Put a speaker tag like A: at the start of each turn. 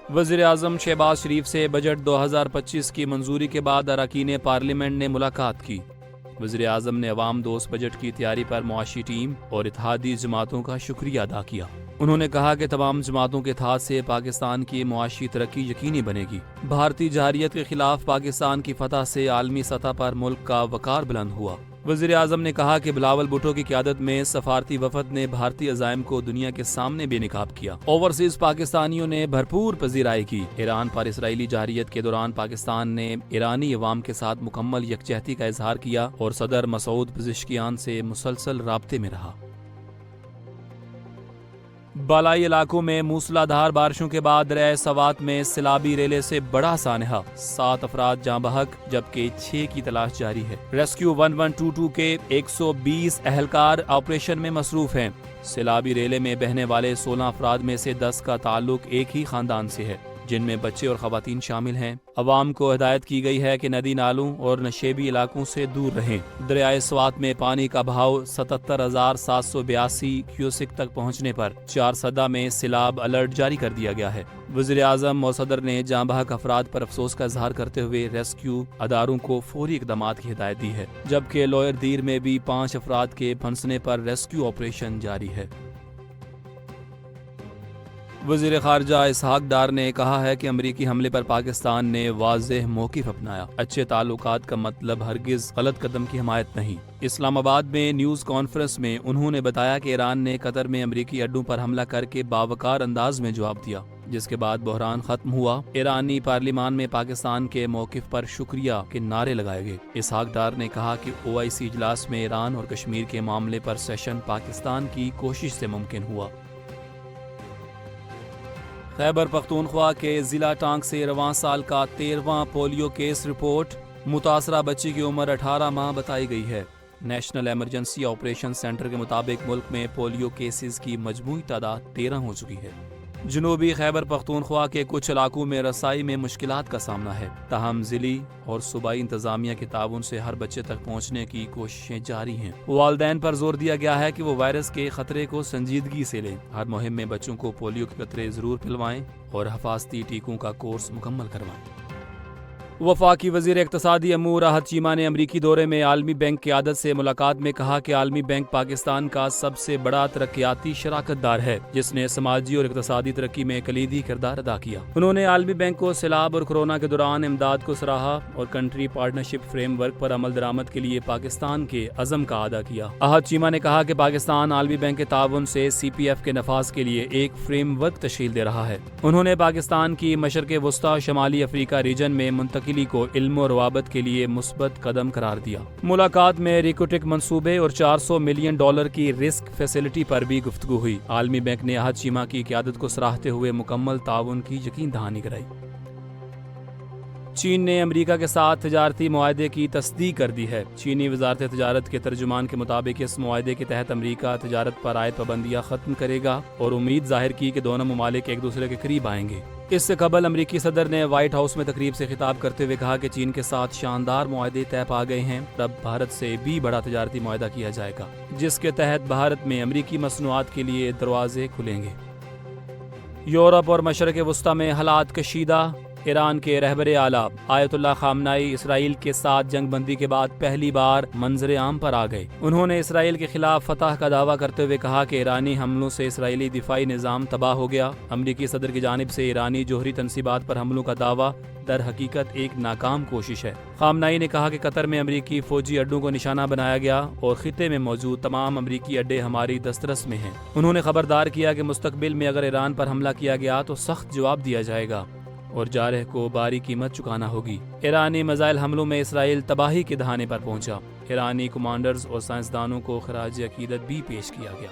A: وزیر اعظم شہباز شریف سے بجٹ 2025 کی منظوری کے بعد اراکین پارلیمنٹ نے ملاقات کی۔ وزیر اعظم نے عوام دوست بجٹ کی تیاری پر معاشی ٹیم اور اتحادی جماعتوں کا شکریہ ادا کیا۔ انہوں نے کہا کہ تمام جماعتوں کے اتحاد سے پاکستان کی معاشی ترقی یقینی بنے گی۔ بھارتی جارحیت کے خلاف پاکستان کی فتح سے عالمی سطح پر ملک کا وقار بلند ہوا۔ وزیر اعظم نے کہا کہ بلاول بھٹو کی قیادت میں سفارتی وفد نے بھارتی عزائم کو دنیا کے سامنے بے نقاب کیا۔ اوورسیز پاکستانیوں نے بھرپور پذیرائی کی۔ ایران پر اسرائیلی جارحیت کے دوران پاکستان نے ایرانی عوام کے ساتھ مکمل یکجہتی کا اظہار کیا اور صدر مسعود پزشکیان سے مسلسل رابطے میں رہا۔ بالائی علاقوں میں موسلادھار بارشوں کے بعد دریائے سوات میں سیلابی ریلے سے بڑا سانحہ، 7 افراد جاں بحق جبکہ 6 کی تلاش جاری ہے۔ ریسکیو 1122 کے 120 اہلکار آپریشن میں مصروف ہیں۔ سیلابی ریلے میں بہنے والے 16 افراد میں سے 10 کا تعلق ایک ہی خاندان سے ہے، جن میں بچے اور خواتین شامل ہیں۔ عوام کو ہدایت کی گئی ہے کہ ندی نالوں اور نشیبی علاقوں سے دور رہیں۔ دریائے سوات میں پانی کا بہاؤ 77,782 کیوسک تک پہنچنے پر 4 سدہ میں سیلاب الرٹ جاری کر دیا گیا ہے۔ وزیر اعظم اور صدر نے جاں بحق افراد پر افسوس کا اظہار کرتے ہوئے ریسکیو اداروں کو فوری اقدامات کی ہدایت دی ہے، جبکہ لوئر دیر میں بھی 5 افراد کے پھنسنے پر ریسکیو آپریشن جاری ہے۔ وزیر خارجہ اسحاق ڈار نے کہا ہے کہ امریکی حملے پر پاکستان نے واضح موقف اپنایا۔ اچھے تعلقات کا مطلب ہرگز غلط قدم کی حمایت نہیں۔ اسلام آباد میں نیوز کانفرنس میں انہوں نے بتایا کہ ایران نے قطر میں امریکی اڈوں پر حملہ کر کے باوقار انداز میں جواب دیا، جس کے بعد بحران ختم ہوا۔ ایرانی پارلیمان میں پاکستان کے موقف پر شکریہ کے نعرے لگائے گئے۔ اسحاق ڈار نے کہا کہ OIC اجلاس میں ایران اور کشمیر کے معاملے پر سیشن پاکستان کی کوشش سے ممکن ہوا۔ خیبر پختونخوا کے ضلع ٹانک سے رواں سال کا 13واں پولیو کیس رپورٹ، متاثرہ بچی کی عمر 18 ماہ بتائی گئی ہے۔ نیشنل ایمرجنسی آپریشن سینٹر کے مطابق ملک میں پولیو کیسز کی مجموعی تعداد 13 ہو چکی ہے۔ جنوبی خیبر پختونخوا کے کچھ علاقوں میں رسائی میں مشکلات کا سامنا ہے، تاہم ضلعی اور صوبائی انتظامیہ کے تعاون سے ہر بچے تک پہنچنے کی کوششیں جاری ہیں۔ والدین پر زور دیا گیا ہے کہ وہ وائرس کے خطرے کو سنجیدگی سے لیں۔ ہر مہم میں بچوں کو پولیو کے قطرے ضرور پلوائیں اور حفاظتی ٹیکوں کا کورس مکمل کروائیں۔ وفاقی وزیر اقتصادی امور راحت چیمہ نے امریکی دورے میں عالمی بینک قیادت سے ملاقات میں کہا کہ عالمی بینک پاکستان کا سب سے بڑا ترقیاتی شراکت دار ہے، جس نے سماجی اور اقتصادی ترقی میں کلیدی کردار ادا کیا۔ انہوں نے عالمی بینک کو سیلاب اور کورونا کے دوران امداد کو سراہا اور کنٹری پارٹنرشپ فریم ورک پر عمل درآمد کے لیے پاکستان کے عزم کا اعادہ کیا۔ راحت چیمہ نے کہا کہ پاکستان عالمی بینک کے تعاون سے CPF کے نفاذ کے لیے ایک فریم ورک تشکیل دے رہا ہے۔ انہوں نے پاکستان کی مشرق وسطی اور شمالی افریقہ ریجن میں منتقلی کو علم و روابط کے لیے مثبت قدم قرار دیا۔ ملاقات میں ریکوٹک منصوبے اور $400 ملین کی رسک فیسلٹی پر بھی گفتگو ہوئی۔ عالمی بینک نے راحت چیمہ کی قیادت کو سراہتے ہوئے مکمل تعاون کی یقین دہانی کرائی۔ چین نے امریکہ کے ساتھ تجارتی معاہدے کی تصدیق کر دی ہے۔ چینی وزارت تجارت کے ترجمان کے مطابق اس معاہدے کے تحت امریکہ تجارت پر عائد پابندیاں ختم کرے گا اور امید ظاہر کی کہ دونوں ممالک ایک دوسرے کے قریب آئیں گے۔ اس سے قبل امریکی صدر نے وائٹ ہاؤس میں تقریب سے خطاب کرتے ہوئے کہا کہ چین کے ساتھ شاندار معاہدے طے پا گئے ہیں، تب بھارت سے بھی بڑا تجارتی معاہدہ کیا جائے گا، جس کے تحت بھارت میں امریکی مصنوعات کے لیے دروازے کھلیں گے۔ یورپ اور مشرق وسطی میں حالات کشیدہ۔ ایران کے رہبر اعلیٰ آیت اللہ خامنائی اسرائیل کے ساتھ جنگ بندی کے بعد پہلی بار منظر عام پر آ گئے۔ انہوں نے اسرائیل کے خلاف فتح کا دعویٰ کرتے ہوئے کہا کہ ایرانی حملوں سے اسرائیلی دفاعی نظام تباہ ہو گیا۔ امریکی صدر کی جانب سے ایرانی جوہری تنصیبات پر حملوں کا دعویٰ در حقیقت ایک ناکام کوشش ہے۔ خامنائی نے کہا کہ قطر میں امریکی فوجی اڈوں کو نشانہ بنایا گیا اور خطے میں موجود تمام امریکی اڈے ہماری دسترس میں ہیں۔ انہوں نے خبردار کیا کہ مستقبل میں اگر ایران پر حملہ کیا گیا تو سخت جواب دیا جائے گا اور جارح کو بھاری قیمت چکانا ہوگی۔ ایرانی میزائل حملوں میں اسرائیل تباہی کے دہانے پر پہنچا۔ ایرانی کمانڈرز اور سائنسدانوں کو خراج عقیدت بھی پیش کیا گیا۔